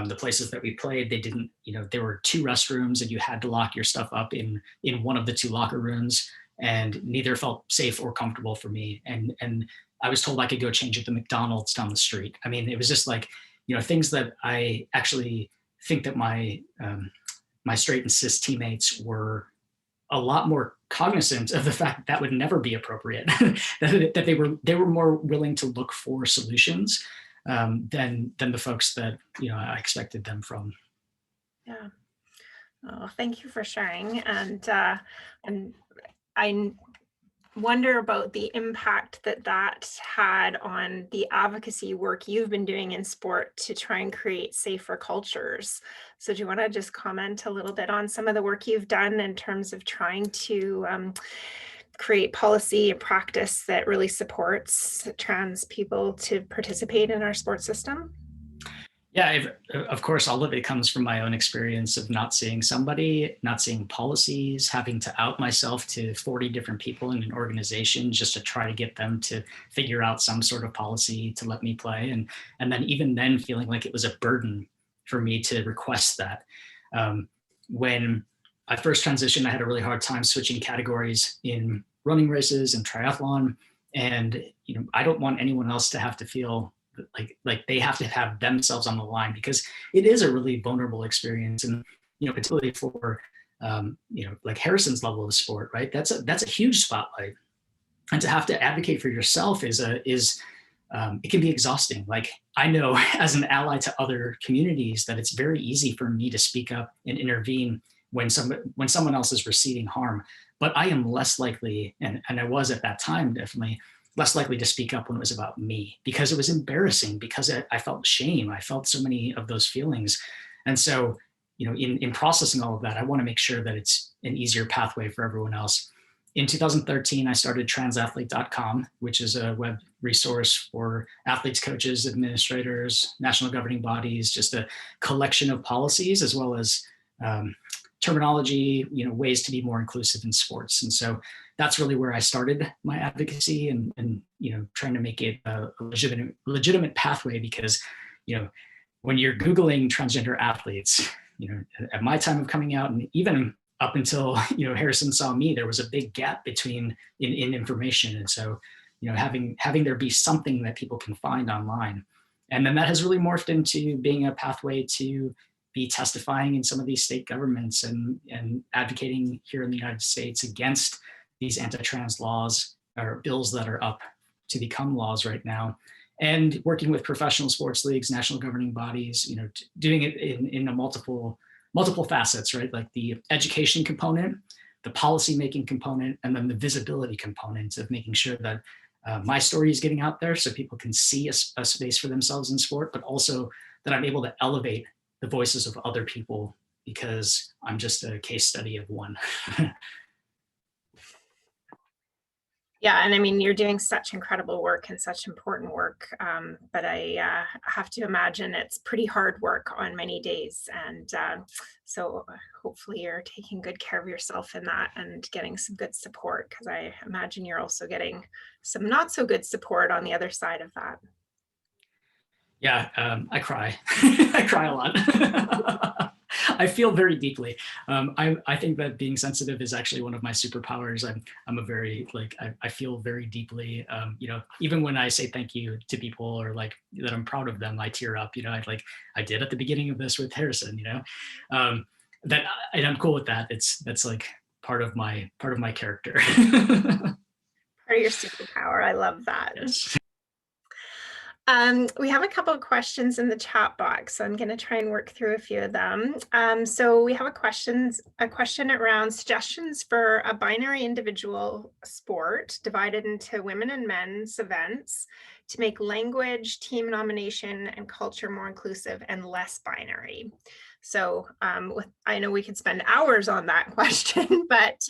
The places that we played, they didn't. There were two restrooms, and you had to lock your stuff up in one of the two locker rooms, and neither felt safe or comfortable for me. And I was told I could go change at the McDonald's down the street. I mean, it was just like things that I actually think that my straight and cis teammates were a lot more cognizant of the fact that that would never be appropriate. that they were more willing to look for solutions than the folks that I expected them from. Yeah. Oh, thank you for sharing. And I wonder about the impact that that had on the advocacy work you've been doing in sport to try and create safer cultures. So do you want to just comment a little bit on some of the work you've done in terms of trying to create policy and practice that really supports trans people to participate in our sports system? Yeah, of course, all of it comes from my own experience of not seeing somebody, not seeing policies, having to out myself to 40 different people in an organization just to try to get them to figure out some sort of policy to let me play. And then even then feeling like it was a burden for me to request that. When I first transitioned, I had a really hard time switching categories in running races and triathlon. And I don't want anyone else to have to feel like they have to have themselves on the line, because it is a really vulnerable experience. And particularly for like Harrison's level of sport, right? That's a huge spotlight, and to have to advocate for yourself is it can be exhausting. Like, I know as an ally to other communities that it's very easy for me to speak up and intervene when someone else is receiving harm, but I am less likely, and I was at that time definitely less likely to speak up when it was about me, because it was embarrassing, because I felt shame. I felt so many of those feelings. And so, in processing all of that, I want to make sure that it's an easier pathway for everyone else. In 2013, I started transathlete.com, which is a web resource for athletes, coaches, administrators, national governing bodies, just a collection of policies, as well as terminology, ways to be more inclusive in sports. And so that's really where I started my advocacy, and trying to make it a legitimate pathway, because when you're Googling transgender athletes, at my time of coming out, and even up until Harrison saw me, there was a big gap between in information. And so having there be something that people can find online, and then that has really morphed into being a pathway to be testifying in some of these state governments, and advocating here in the United States against these anti-trans laws or bills that are up to become laws right now, and working with professional sports leagues, national governing bodies, doing it in a multiple facets, right? Like the education component, the policy making component, and then the visibility component of making sure that my story is getting out there so people can see a space for themselves in sport, but also that I'm able to elevate the voices of other people, because I'm just a case study of one. Yeah, and I mean, you're doing such incredible work and such important work, but I have to imagine it's pretty hard work on many days. And so hopefully you're taking good care of yourself in that and getting some good support, because I imagine you're also getting some not so good support on the other side of that. Yeah, I cry. I cry a lot. I feel very deeply. I think that being sensitive is actually one of my superpowers. I'm a very like I feel very deeply. Even when I say thank you to people or like that I'm proud of them, I tear up. I did at the beginning of this with Harrison. That and I'm cool with that. That's like part of my character. Part of your superpower. I love that. Yes. We have a couple of questions in the chat box, so I'm going to try and work through a few of them. So we have a question around suggestions for a binary individual sport divided into women and men's events to make language, team nomination, and culture more inclusive and less binary. So I know we could spend hours on that question, but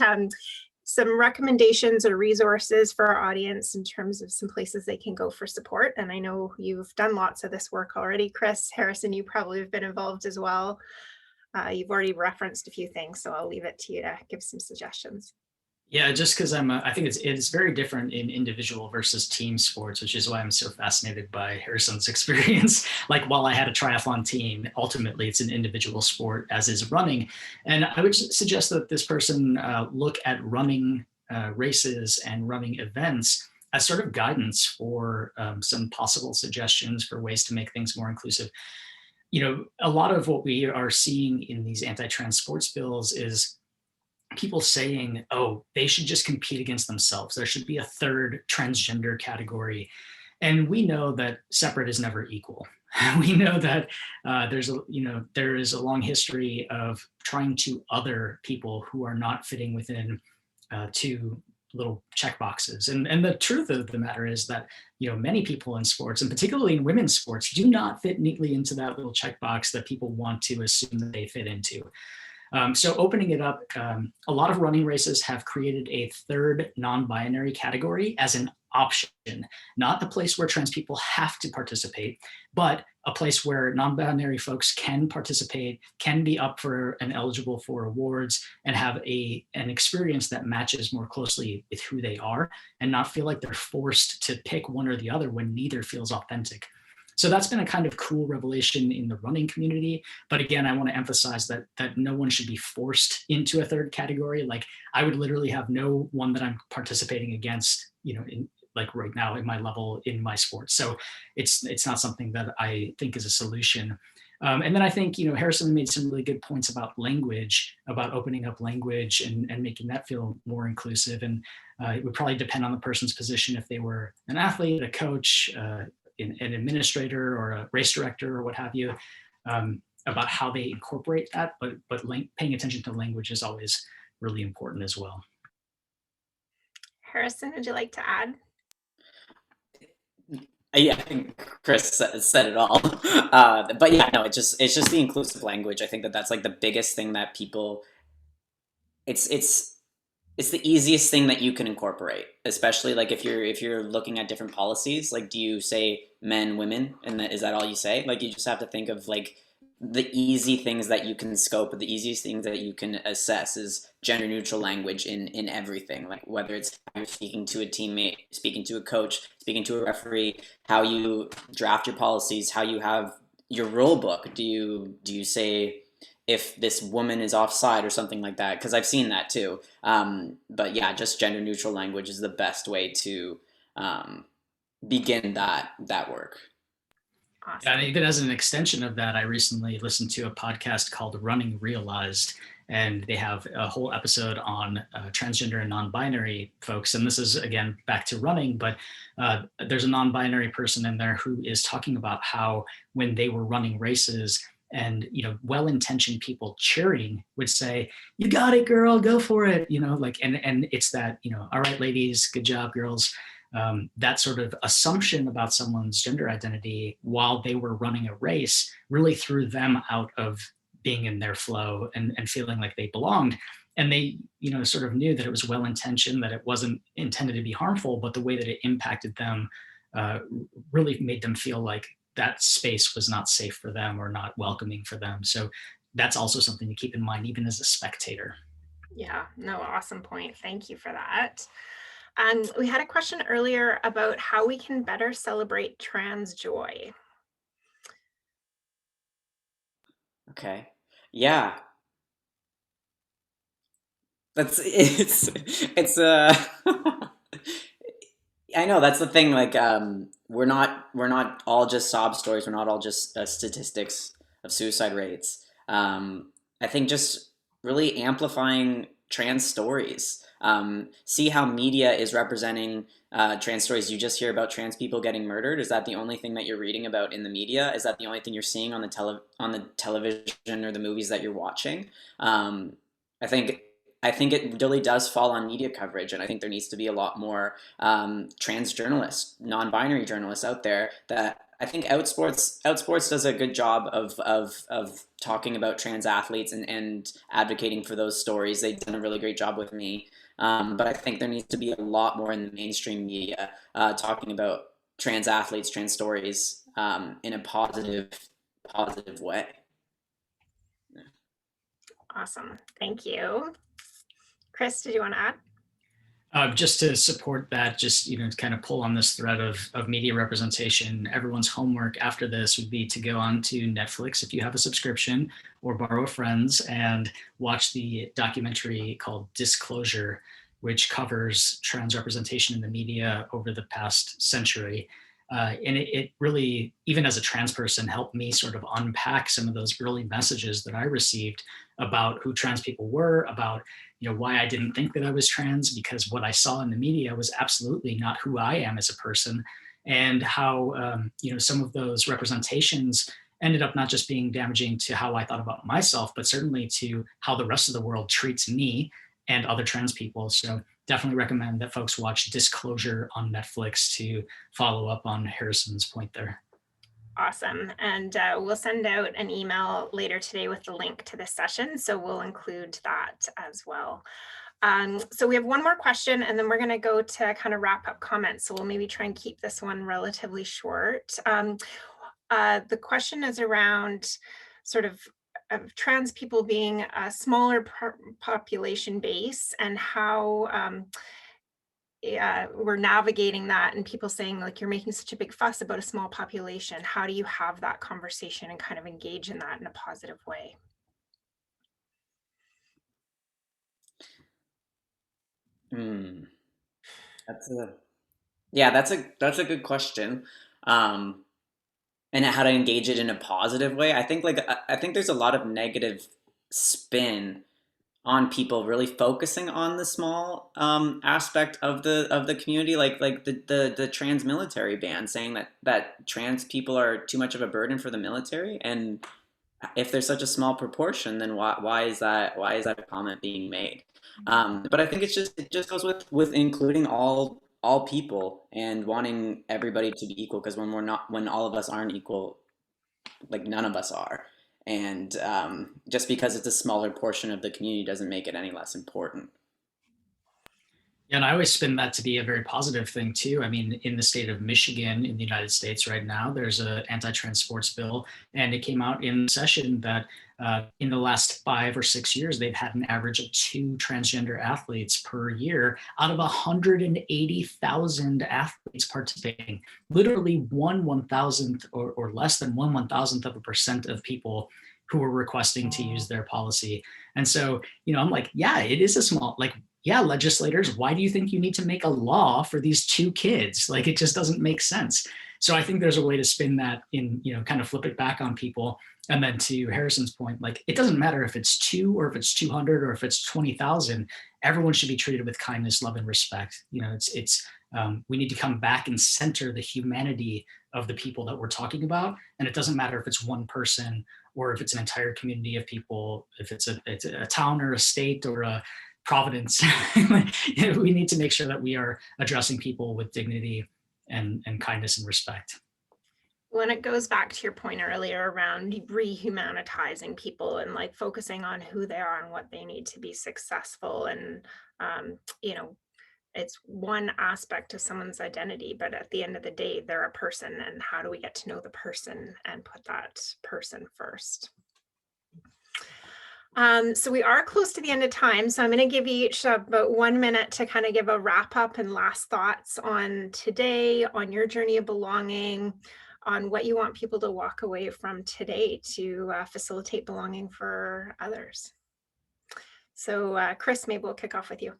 some recommendations or resources for our audience in terms of some places they can go for support. And I know you've done lots of this work already. Chris, Harrison, you probably have been involved as well. You've already referenced a few things, so I'll leave it to you to give some suggestions. Yeah, just because I think it's very different in individual versus team sports, which is why I'm so fascinated by Harrison's experience. Like while I had a triathlon team, ultimately it's an individual sport, as is running. And I would suggest that this person look at running races and running events as sort of guidance for some possible suggestions for ways to make things more inclusive. A lot of what we are seeing in these anti-trans sports bills is people saying, oh, they should just compete against themselves. There should be a third transgender category. And we know that separate is never equal. We know that there is a long history of trying to other people who are not fitting within two little check boxes. And the truth of the matter is that many people in sports, and particularly in women's sports, do not fit neatly into that little checkbox that people want to assume that they fit into. So opening it up, a lot of running races have created a third non-binary category as an option, not the place where trans people have to participate, but a place where non-binary folks can participate, can be up for and eligible for awards, and have an experience that matches more closely with who they are, and not feel like they're forced to pick one or the other when neither feels authentic. So that's been a kind of cool revelation in the running community. But again, I want to emphasize that no one should be forced into a third category. Like I would literally have no one that I'm participating against, like right now in my level in my sport. So it's not something that I think is a solution. And then I think, Harrison made some really good points about language, about opening up language and making that feel more inclusive. And it would probably depend on the person's position if they were an athlete, a coach, an administrator or a race director or what have you, about how they incorporate that. But paying attention to language is always really important as well. Harrison, would you like to add? Yeah, I think Chris said it all. But yeah, no, it's just the inclusive language. I think that's like the biggest thing that people. It's the easiest thing that you can incorporate, especially like if you're looking at different policies. Like, do you say men, women, and is that all you say? Like, you just have to think of like the easy things that you can scope, the easiest things that you can assess is gender neutral language in everything. Like whether it's how you're speaking to a teammate, speaking to a coach, speaking to a referee, how you draft your policies, how you have your rule book. Do you say if this woman is offside or something like that? Because I've seen that too. But yeah, just gender neutral language is the best way to begin that work. Awesome. And even as an extension of that, I recently listened to a podcast called Running Realized, and they have a whole episode on transgender and non-binary folks. And this is, again, back to running, but there's a non-binary person in there who is talking about how when they were running races, and well-intentioned people cheering would say, "You got it, girl, go for it," and it's that, "All right, ladies, good job, girls." That sort of assumption about someone's gender identity while they were running a race really threw them out of being in their flow and feeling like they belonged. And they, sort of knew that it was well intentioned, that it wasn't intended to be harmful, but the way that it impacted them uh, really made them feel like that space was not safe for them or not welcoming for them. So that's also something to keep in mind, even as a spectator. Yeah, no, awesome point. Thank you for that. We had a question earlier about how we can better celebrate trans joy. Okay. Yeah. That's it's I know that's the thing. Like, we're not all just sob stories. We're not all just statistics of suicide rates. I think just really amplifying trans stories. See how media is representing trans stories. You just hear about trans people getting murdered. Is that the only thing that you're reading about in the media? Is that the only thing you're seeing on the television or the movies that you're watching? I think I think it really does fall on media coverage, and I think there needs to be a lot more trans journalists, non-binary journalists out there. That I think Outsports does a good job of talking about trans athletes and advocating for those stories. They've done a really great job with me, but I think there needs to be a lot more in the mainstream media talking about trans athletes, trans stories in a positive way. Awesome. Thank you. Chris, did you want to add? Just to support that, just to kind of pull on this thread of media representation, everyone's homework after this would be to go on to Netflix if you have a subscription, or borrow a friend's and watch the documentary called Disclosure, which covers trans representation in the media over the past century. And it really, even as a trans person, helped me sort of unpack some of those early messages that I received about who trans people were, about why I didn't think that I was trans, because what I saw in the media was absolutely not who I am as a person, and how some of those representations ended up not just being damaging to how I thought about myself, but certainly to how the rest of the world treats me and other trans people. So definitely recommend that folks watch Disclosure on Netflix to follow up on Harrison's point there. Awesome. And we'll send out an email later today with the link to this session. So we'll include that as well. So we have one more question, and then we're going to go to kind of wrap up comments. So we'll maybe try and keep this one relatively short. The question is around sort of trans people being a smaller population base, and how we're navigating that, and people saying, like, you're making such a big fuss about a small population. How do you have that conversation and kind of engage in that in a positive way? Hmm. That's a Yeah, that's a good question. Um, and how to engage it in a positive way. I think there's a lot of negative spin on people really focusing on the small aspect of the community, like the trans military ban, saying that trans people are too much of a burden for the military. And if there's such a small proportion, then why is that a comment being made? But I think it just goes with including all people and wanting everybody to be equal, because when all of us aren't equal, like none of us are. And just because it's a smaller portion of the community doesn't make it any less important. And I always spin that to be a very positive thing too. I mean, in the state of Michigan in the United States right now, there's an anti-trans sports bill, and it came out in session that in the last 5 or 6 years, they've had an average of 2 transgender athletes per year out of 180,000 athletes participating. Literally 1/1000th or less than 1/1000th of a percent of people who were requesting to use their policy. And so, I'm like, yeah, it is a small, like, yeah, legislators, why do you think you need to make a law for these 2 kids? Like, it just doesn't make sense. So I think there's a way to spin that in, kind of flip it back on people. And then to Harrison's point, like, it doesn't matter if it's 2 or if it's 200 or if it's 20,000, everyone should be treated with kindness, love, and respect. We need to come back and center the humanity of the people that we're talking about. And it doesn't matter if it's one person or if it's an entire community of people, if it's a town or a state or a providence. We need to make sure that we are addressing people with dignity and kindness and respect. When it goes back to your point earlier around rehumanitizing people and like focusing on who they are and what they need to be successful, and you know, it's one aspect of someone's identity, but at the end of the day, they're a person, and how do we get to know the person and put that person first? So we are close to the end of time, so I'm going to give you each about 1 minute to kind of give a wrap up and last thoughts on today, on your journey of belonging, on what you want people to walk away from today to facilitate belonging for others. So, Chris, maybe we'll kick off with you.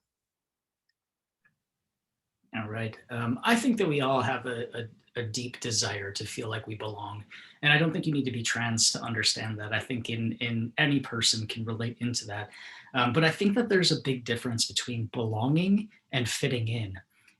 All right. I think that we all have a deep desire to feel like we belong. And I don't think you need to be trans to understand that. I think in any person can relate into that. But I think that there's a big difference between belonging and fitting in.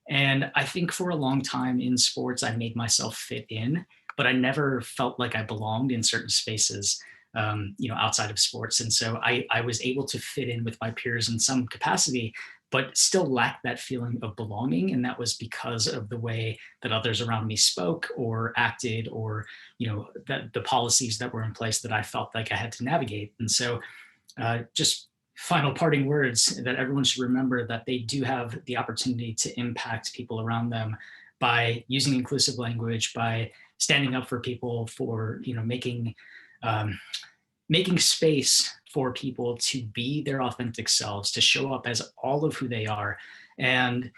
And I think for a long time in sports, I made myself fit in, but I never felt like I belonged in certain spaces, outside of sports. And so I was able to fit in with my peers in some capacity, but still lacked that feeling of belonging. And that was because of the way that others around me spoke or acted, or, that the policies that were in place that I felt like I had to navigate. And so just final parting words that everyone should remember that they do have the opportunity to impact people around them by using inclusive language, by standing up for people, for, um, making space for people to be their authentic selves, to show up as all of who they are. And,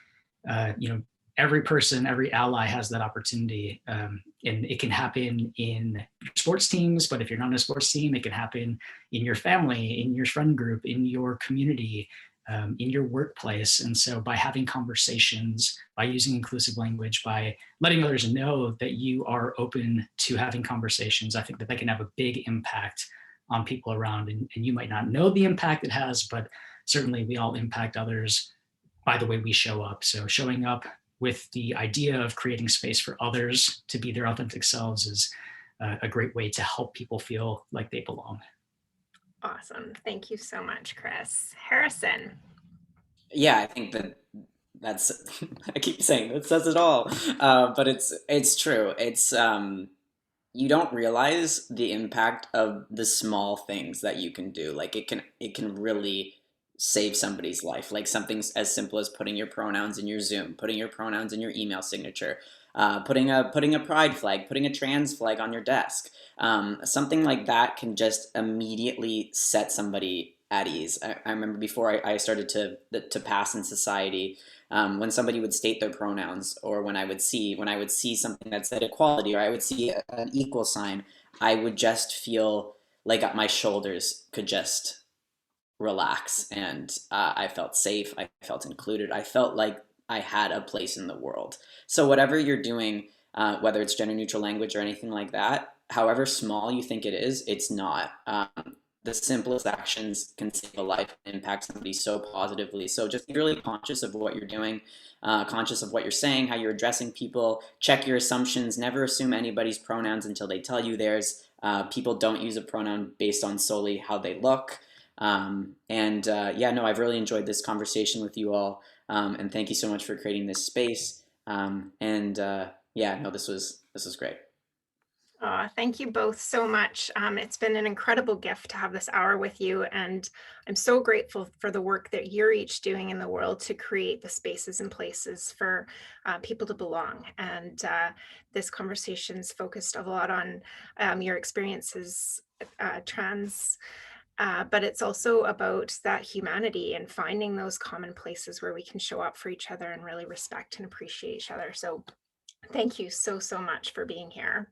uh, you know, every person, every ally has that opportunity. And it can happen in sports teams, but if you're not in a sports team, it can happen in your family, in your friend group, in your community, in your workplace. And so by having conversations, by using inclusive language, by letting others know that you are open to having conversations, I think that can have a big impact on people around. And you might not know the impact it has, but certainly we all impact others by the way we show up. So showing up with the idea of creating space for others to be their authentic selves is a great way to help people feel like they belong. Awesome. Thank you so much, Chris. Harrison. Yeah, I think that's I keep saying that says it all, but it's true. It's you don't realize the impact of the small things that you can do. Like it can really save somebody's life. Like something as simple as putting your pronouns in your Zoom, putting your pronouns in your email signature, putting a pride flag, putting a trans flag on your desk. Something like that can just immediately set somebody at ease. I remember before I started to pass in society, when somebody would state their pronouns, or when I would see something that said equality, or I would see an equal sign, I would just feel like my shoulders could just relax, and I felt safe. I felt included. I felt like I had a place in the world. So whatever you're doing, whether it's gender neutral language or anything like that, however small you think it is, it's not. The simplest actions can save a life and impact somebody so positively. So just be really conscious of what you're doing, conscious of what you're saying, how you're addressing people. Check your assumptions. Never assume anybody's pronouns until they tell you theirs. People don't use a pronoun based on solely how they look. Yeah, no, I've really enjoyed this conversation with you all. And thank you so much for creating this space. Yeah, no, this was great. Thank you both so much. It's been an incredible gift to have this hour with you, and I'm so grateful for the work that you're each doing in the world to create the spaces and places for people to belong. And this conversation's focused a lot on your experiences trans, but it's also about that humanity and finding those common places where we can show up for each other and really respect and appreciate each other. So thank you so, so much for being here.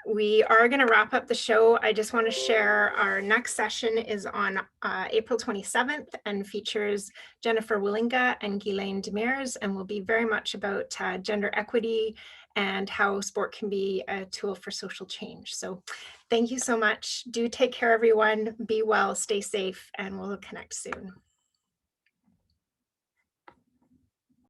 We are going to wrap up the show. I just want to share our next session is on April 27th and features Jennifer Willinga and Ghislaine Demers, and will be very much about gender equity and how sport can be a tool for social change. So thank you so much. Do take care, everyone. Be well, stay safe, and we'll connect soon.